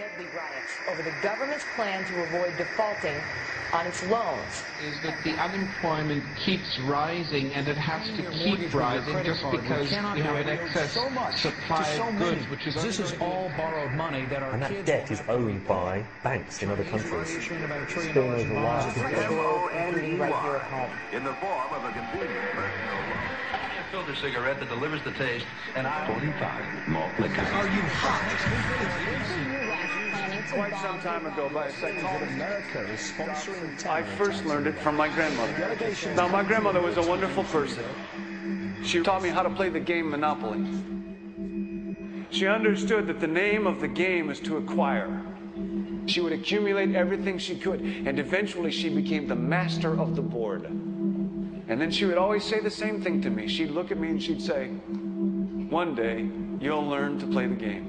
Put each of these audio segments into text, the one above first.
deadly riots over the government's plan to avoid defaulting on its loans. Is that the unemployment keeps rising, and it has to keep rising just because you have an excess supply of goods, which is this is all borrowed money that our and that debt is owned by banks in other countries. Spilling over large right here at home. In the form of a convenient personal loan. A filter cigarette that delivers the taste, and 45 malt liquor. Are you hot? Quite some time ago, by a second hit America is sponsoring I first learned it from my grandmother. Now, my grandmother was a wonderful person. She taught me how to play the game Monopoly. She understood that the name of the game is to acquire. She would accumulate everything she could, and eventually she became the master of the board. And then she would always say the same thing to me. She'd look at me and she'd say, "One day, you'll learn to play the game."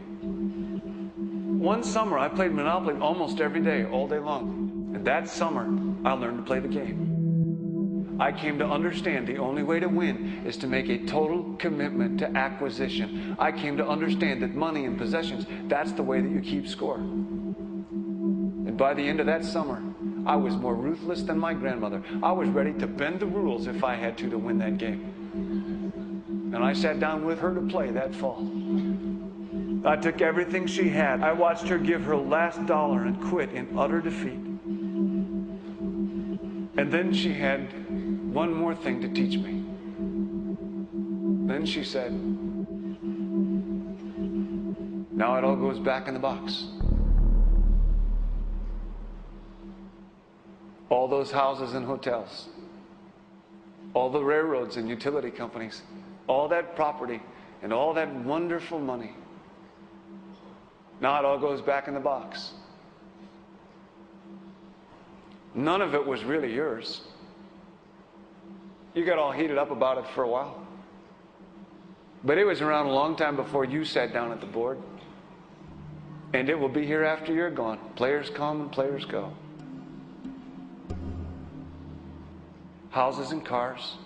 One summer, I played Monopoly almost every day, all day long. And that summer, I learned to play the game. I came to understand the only way to win is to make a total commitment to acquisition. I came to understand that money and possessions, that's the way that you keep score. And by the end of that summer, I was more ruthless than my grandmother. I was ready to bend the rules if I had to win that game. And I sat down with her to play that fall. I took everything she had. I watched her give her last dollar and quit in utter defeat. And then she had one more thing to teach me. Then she said, "Now it all goes back in the box." All those houses and hotels, all the railroads and utility companies, all that property and all that wonderful money. Now it all goes back in the box. None of it was really yours. You got all heated up about it for a while. But it was around a long time before you sat down at the board. And it will be here after you're gone. Players come and players go. Houses and cars,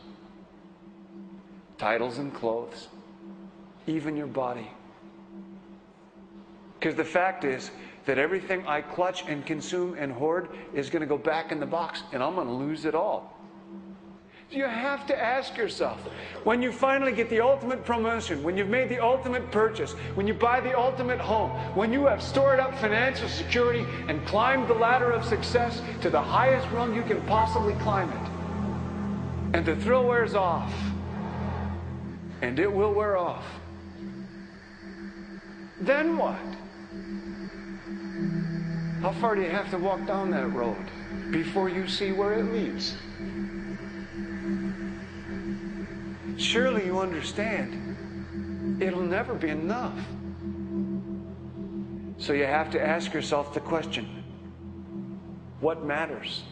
titles and clothes, even your body. Because the fact is that everything I clutch and consume and hoard is going to go back in the box, and I'm going to lose it all. You have to ask yourself, when you finally get the ultimate promotion, when you've made the ultimate purchase, when you buy the ultimate home, when you have stored up financial security and climbed the ladder of success to the highest rung you can possibly climb it, and the thrill wears off, and it will wear off, then what? How far do you have to walk down that road before you see where it leads? Surely you understand, it'll never be enough. So you have to ask yourself the question, what matters?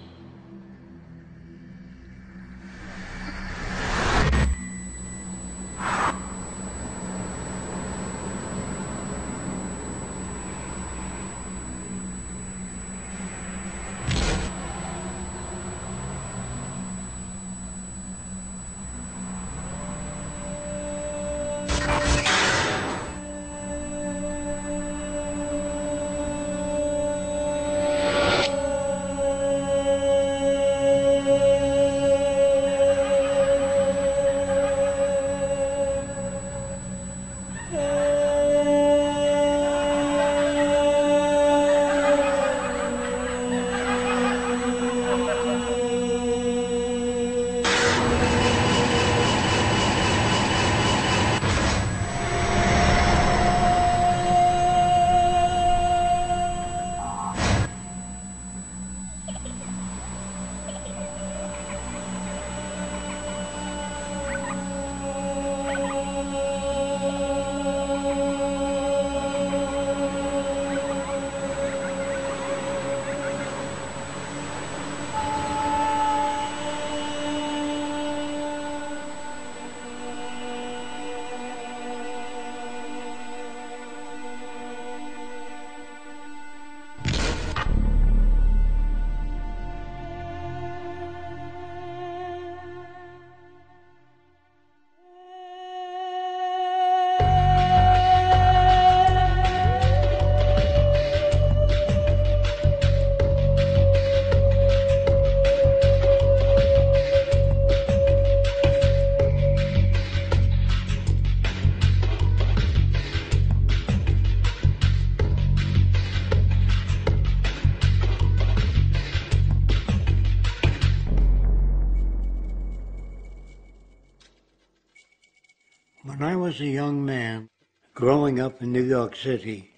was a young man growing up in New York City,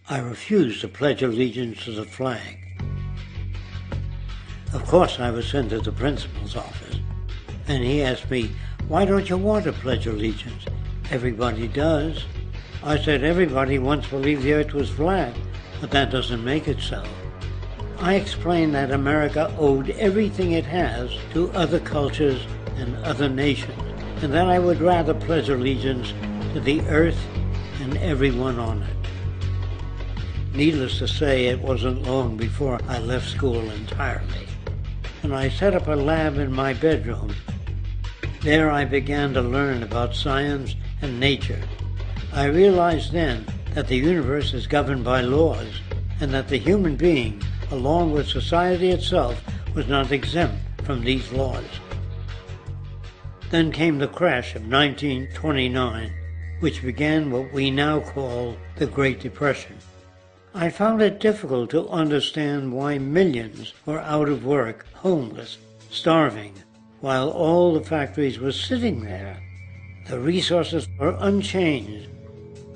I refused to pledge allegiance to the flag. Of course, I was sent to the principal's office, and he asked me, "Why don't you want to pledge allegiance? Everybody does." I said, "Everybody once believed the earth was flat, but that doesn't make it so." I explained that America owed everything it has to other cultures and other nations, and that I would rather pledge allegiance to the earth and everyone on it. Needless to say, it wasn't long before I left school entirely, and I set up a lab in my bedroom. There I began to learn about science and nature. I realized then that the universe is governed by laws, and that the human being, along with society itself, was not exempt from these laws. Then came the crash of 1929, which began what we now call the Great Depression. I found it difficult to understand why millions were out of work, homeless, starving, while all the factories were sitting there. The resources were unchanged.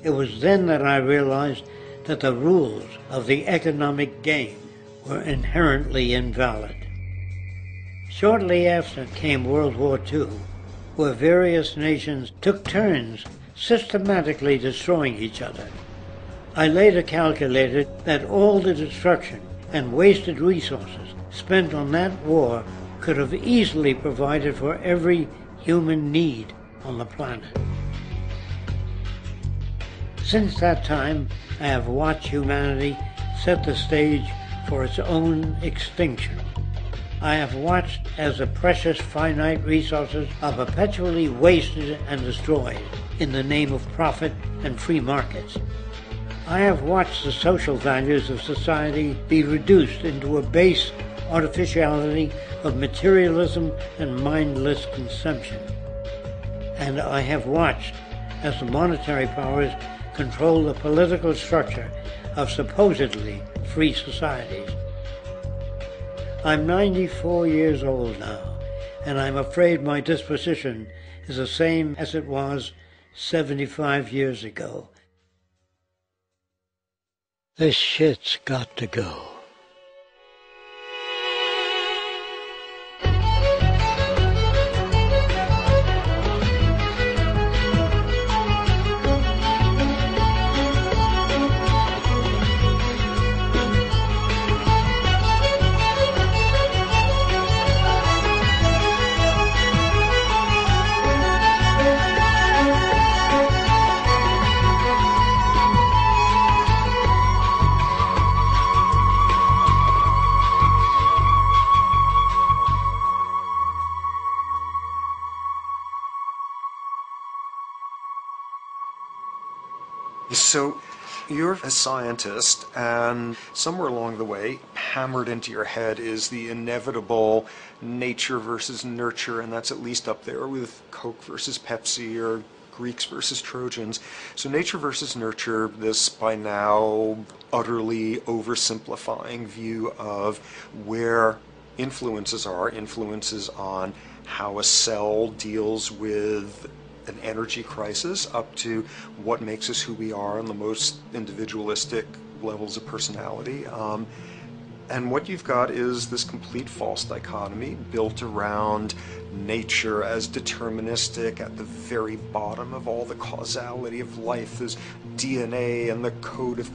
It was then that I realized that the rules of the economic game were inherently invalid. Shortly after came World War II, where various nations took turns systematically destroying each other. I later calculated that all the destruction and wasted resources spent on that war could have easily provided for every human need on the planet. Since that time, I have watched humanity set the stage for its own extinction. I have watched as the precious finite resources are perpetually wasted and destroyed in the name of profit and free markets. I have watched the social values of society be reduced into a base artificiality of materialism and mindless consumption. And I have watched as the monetary powers control the political structure of supposedly free societies. I'm 94 years old now, and I'm afraid my disposition is the same as it was 75 years ago. This shit's got to go. So you're a scientist, and somewhere along the way, hammered into your head is the inevitable nature versus nurture, and that's at least up there with Coke versus Pepsi or Greeks versus Trojans. So nature versus nurture, this by now utterly oversimplifying view of where influences are, influences on how a cell deals with an energy crisis, up to what makes us who we are on the most individualistic levels of personality. And what you've got is this complete false dichotomy built around nature as deterministic. At the very bottom of all the causality of life is DNA and the code of